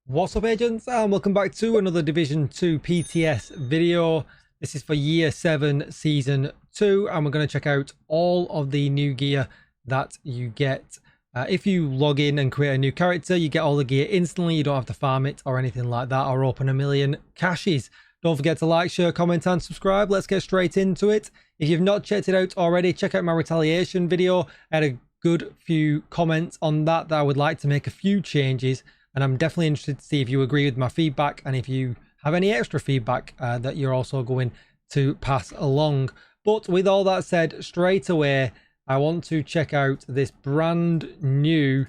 What's up, agents, and welcome back to another Division 2 PTS video. This is for Year 7 Season 2, and we're going to check out all of the new gear that you get. If you log in and create a new character, you get all the gear instantly. You don't have to farm it or anything like that, or open a million caches. Don't forget to like, share, comment, and subscribe. Let's get straight into it. If you've not checked it out already, check out my retaliation video. I had a good few comments on that I would like to make a few changes. And I'm definitely interested to see if you agree with my feedback and if you have any extra feedback that you're also going to pass along. But with all that said, straight away, I want to check out this brand new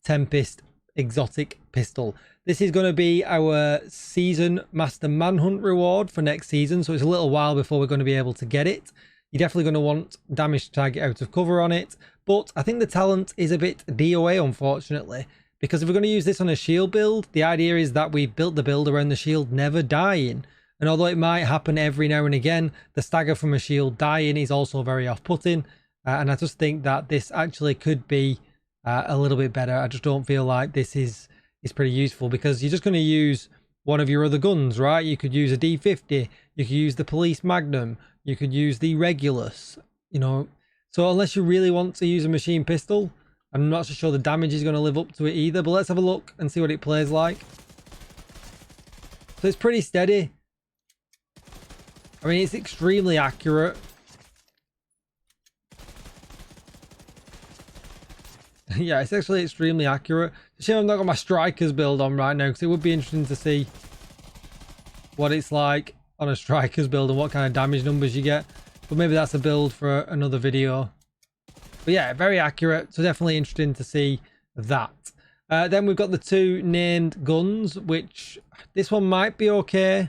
Tempest exotic pistol. This is going to be our season master manhunt reward for next season. So it's a little while before we're going to be able to get it. You're definitely going to want damage to target out of cover on it. But I think the talent is a bit DOA, unfortunately. Because if we're going to use this on a shield build, the idea is that we've built the build around the shield never dying. And although it might happen every now and again, the stagger from a shield dying is also very off-putting. And I just think that this actually could be a little bit better. I just don't feel like this is pretty useful because you're just going to use one of your other guns, right? You could use a D50, you could use the Police Magnum, you could use the Regulus, you know. So unless you really want to use a machine pistol, I'm not so sure the damage is going to live up to it either, but let's have a look and see what it plays like. So it's pretty steady. I mean, it's extremely accurate. Yeah, it's actually extremely accurate. It's a shame I've not got my Strikers build on right now, because it would be interesting to see what it's like on a Strikers build and what kind of damage numbers you get. But maybe that's a build for another video. But yeah, very accurate, so definitely interesting to see that. Then we've got the two named guns, which this one might be okay.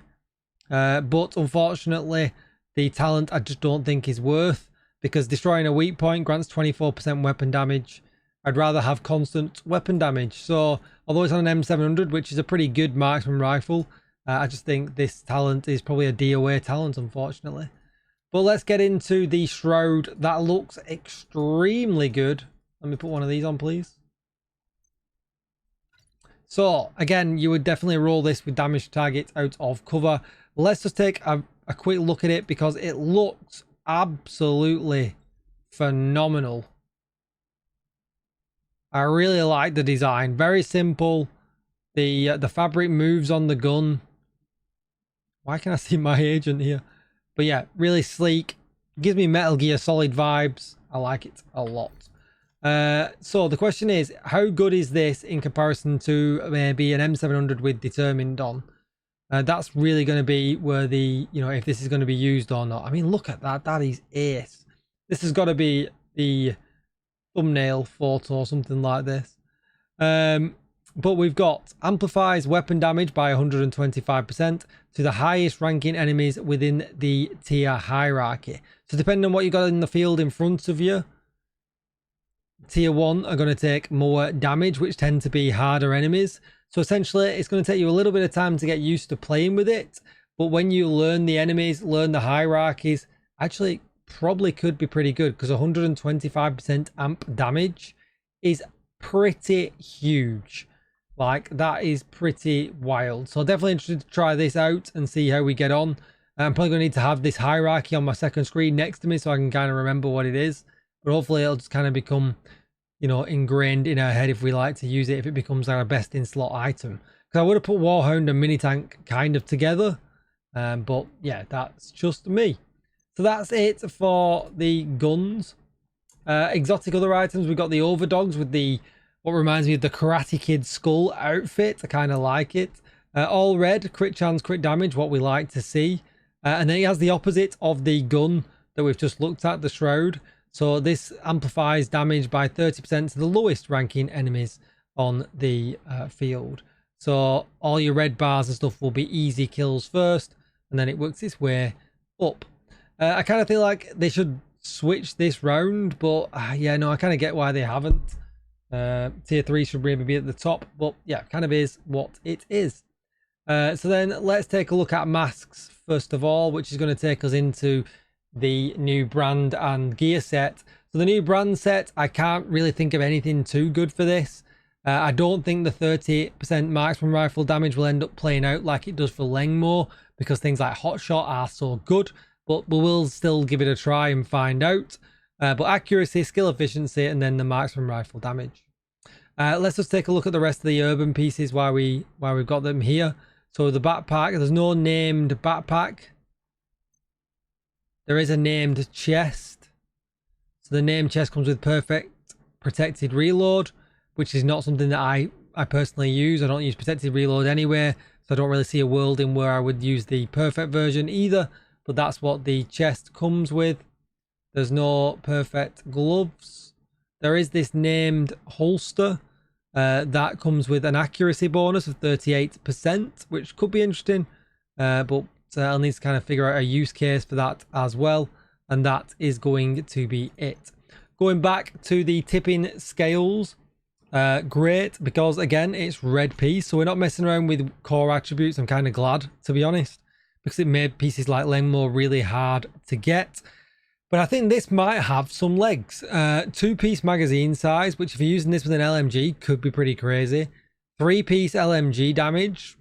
But unfortunately, the talent I just don't think is worth, because destroying a weak point grants 24% weapon damage. I'd rather have constant weapon damage. So although it's on an M700, which is a pretty good marksman rifle, I just think this talent is probably a DOA talent, unfortunately. But let's get into the Shroud. That looks extremely good. Let me put one of these on, please. So, again, you would definitely roll this with damage target out of cover. Let's just take a quick look at it because it looks absolutely phenomenal. I really like the design. Very simple. The fabric moves on the gun. Why can't I see my agent here? But yeah, really sleek. Gives me Metal Gear Solid vibes. I like it a lot. So the question is, how good is this in comparison to maybe an M700 with Determined on? That's really going to be where the, you know, if this is going to be used or not. I mean, look at that. That is ace. This has got to be the thumbnail photo or something like this. But we've got amplifies weapon damage by 125% to the highest ranking enemies within the tier hierarchy. So depending on what you got in the field in front of you, tier 1 are going to take more damage, which tend to be harder enemies. So essentially, it's going to take you a little bit of time to get used to playing with it. But when you learn the enemies, learn the hierarchies, actually probably could be pretty good, because 125% amp damage is pretty huge. Like, that is pretty wild. So definitely interested to try this out and see how we get on. I'm probably going to need to have this hierarchy on my second screen next to me so I can kind of remember what it is. But hopefully it'll just kind of become, you know, ingrained in our head if we like to use it, if it becomes our best in slot item. Because I would have put Warhound and Mini Tank kind of together. But yeah, that's just me. So that's it for the guns. Exotic other items, we've got the Overdogs with the, what reminds me of the Karate Kid skull outfit. I kind of like it. All red, crit chance, crit damage, what we like to see. And then it has the opposite of the gun that we've just looked at, the Shroud. So this amplifies damage by 30% to the lowest ranking enemies on the field. So all your red bars and stuff will be easy kills first, and then it works its way up. I kind of feel like they should switch this round, but yeah, no, I kind of get why they haven't. Tier 3 should maybe be at the top, but yeah, kind of is what it is. So then let's take a look at masks first of all, which is going to take us into the new brand and gear set. So the new brand set, I can't really think of anything too good for this. I don't think the 38% marksman rifle damage will end up playing out like it does for Lengmore, because things like Hotshot are so good, but we will still give it a try and find out. But accuracy, skill efficiency, and then the marksman rifle damage. Let's just take a look at the rest of the urban pieces while we've got them here. So the backpack, there's no named backpack. There is a named chest. So the named chest comes with perfect protected reload, which is not something that I personally use. I don't use protected reload anyway, so I don't really see a world in where I would use the perfect version either, but that's what the chest comes with. There's no perfect gloves. There is this named holster that comes with an accuracy bonus of 38%, which could be interesting, but I'll need to kind of figure out a use case for that as well, and that is going to be it. Going back to the tipping scales, great, because again it's red piece, so we're not messing around with core attributes. I'm kind of glad, to be honest, because it made pieces like Lengmore really hard to get. But I think this might have some legs. 2-piece magazine size, which if you're using this with an LMG could be pretty crazy. 3-piece LMG damage,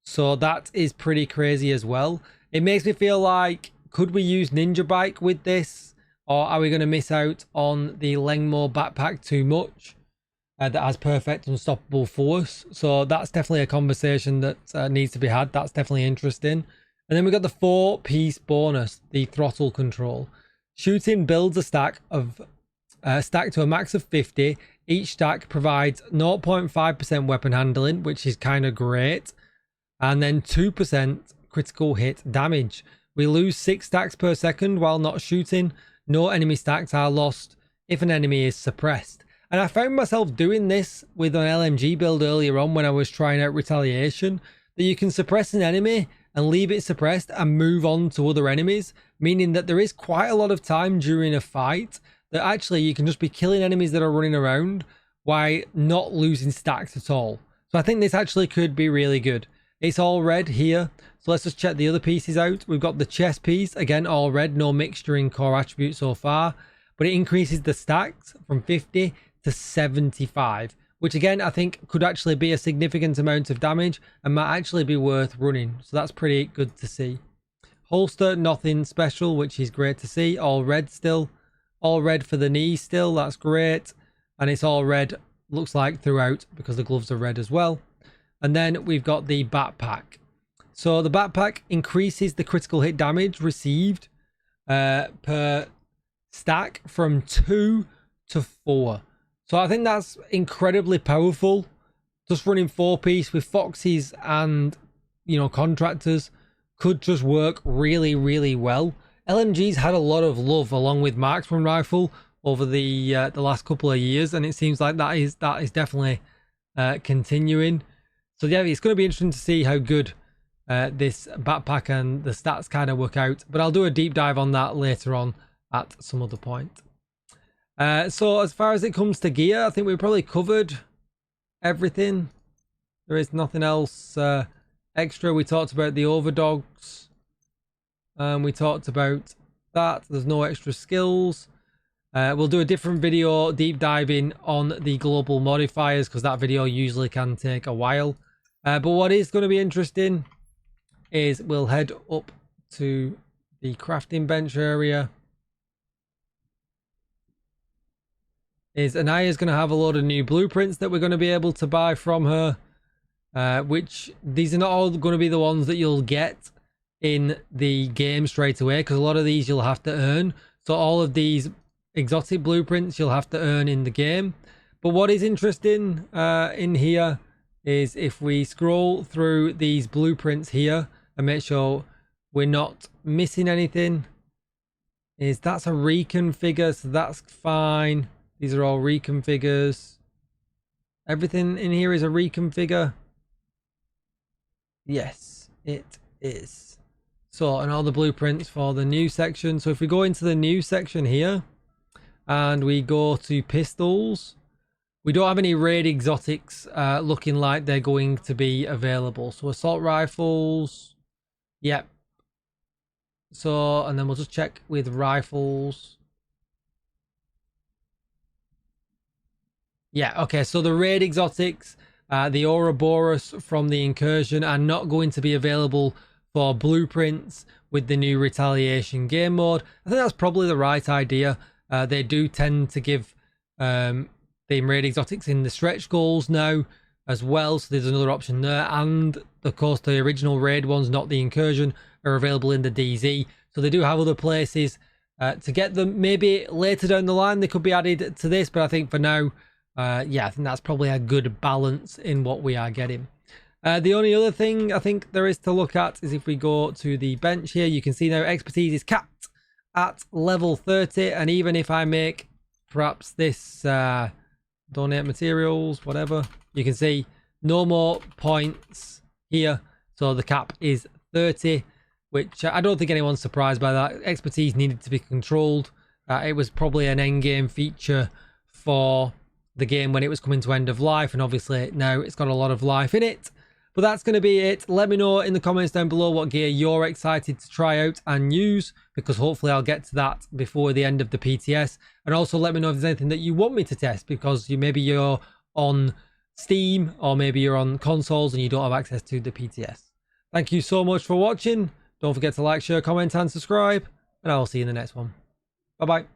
so that is pretty crazy as well. It makes me feel like, could we use Ninja Bike with this, or are we going to miss out on the Lengmore backpack too much? That has perfect unstoppable force. So that's definitely a conversation that needs to be had. That's definitely interesting. And then we got the 4-piece bonus, the throttle control. Shooting builds a stack to a max of 50. Each stack provides 0.5% weapon handling, which is kind of great, and then 2% critical hit damage. We lose 6 stacks per second while not shooting. No enemy stacks are lost if an enemy is suppressed. And I found myself doing this with an LMG build earlier on when I was trying out Retaliation, that you can suppress an enemy and leave it suppressed and move on to other enemies, meaning that there is quite a lot of time during a fight that actually you can just be killing enemies that are running around while not losing stacks at all. So I think this actually could be really good. It's all red here, so let's just check the other pieces out. We've got the chest piece, again all red, no mixture in core attributes so far, but it increases the stacks from 50 to 75, which again I think could actually be a significant amount of damage and might actually be worth running, so that's pretty good to see. Holster, nothing special, which is great to see. All red still, all red for the knee still, that's great, and it's all red looks like throughout because the gloves are red as well. And then we've got the backpack. So the backpack increases the critical hit damage received per stack from 2 to 4. So I think that's incredibly powerful. Just running 4-piece with Foxes and, you know, contractors could just work really, really well. LMG's had a lot of love along with marksman rifle over the last couple of years, and it seems like that is definitely continuing. So yeah, it's going to be interesting to see how good this backpack and the stats kind of work out. But I'll do a deep dive on that later on at some other point. So as far as it comes to gear, I think we've probably covered everything. There is nothing else extra. We talked about the overdogs. We talked about that. There's no extra skills. We'll do a different video deep diving on the global modifiers because that video usually can take a while. But what is going to be interesting is we'll head up to the crafting bench area. Anaya's going to have a load of new blueprints that we're going to be able to buy from her, which these are not all going to be the ones that you'll get in the game straight away, because a lot of these you'll have to earn. So all of these exotic blueprints you'll have to earn in the game. But what is interesting in here is if we scroll through these blueprints here and make sure we're not missing anything, is that's a reconfigure, so that's fine. These are all reconfigures. Everything in here is a reconfigure. Yes, it is. So, and all the blueprints for the new section. So if we go into the new section here and we go to pistols, we don't have any raid exotics looking like they're going to be available. So assault rifles, yep. So, and then we'll just check with rifles. Yeah, okay, so the raid exotics, the Ouroboros from the Incursion are not going to be available for blueprints with the new Retaliation game mode. I think that's probably the right idea. They do tend to give the raid exotics in the stretch goals now as well, so there's another option there. And of course, the original raid ones, not the Incursion, are available in the DZ. So they do have other places to get them. Maybe later down the line they could be added to this, but I think for now, yeah, I think that's probably a good balance in what we are getting. The only other thing I think there is to look at is if we go to the bench here, you can see now expertise is capped at level 30. And even if I make perhaps this donate materials, whatever, you can see no more points here. So the cap is 30, which I don't think anyone's surprised by that. Expertise needed to be controlled. It was probably an end game feature for the game when it was coming to end of life, and obviously now it's got a lot of life in it. But that's going to be it. Let me know in the comments down below what gear you're excited to try out and use, because hopefully I'll get to that before the end of the PTS. And also let me know if there's anything that you want me to test, because maybe you're on Steam or maybe you're on consoles and you don't have access to the PTS. Thank you so much for watching. Don't forget to like, share, comment and subscribe, and I'll see you in the next one. Bye bye.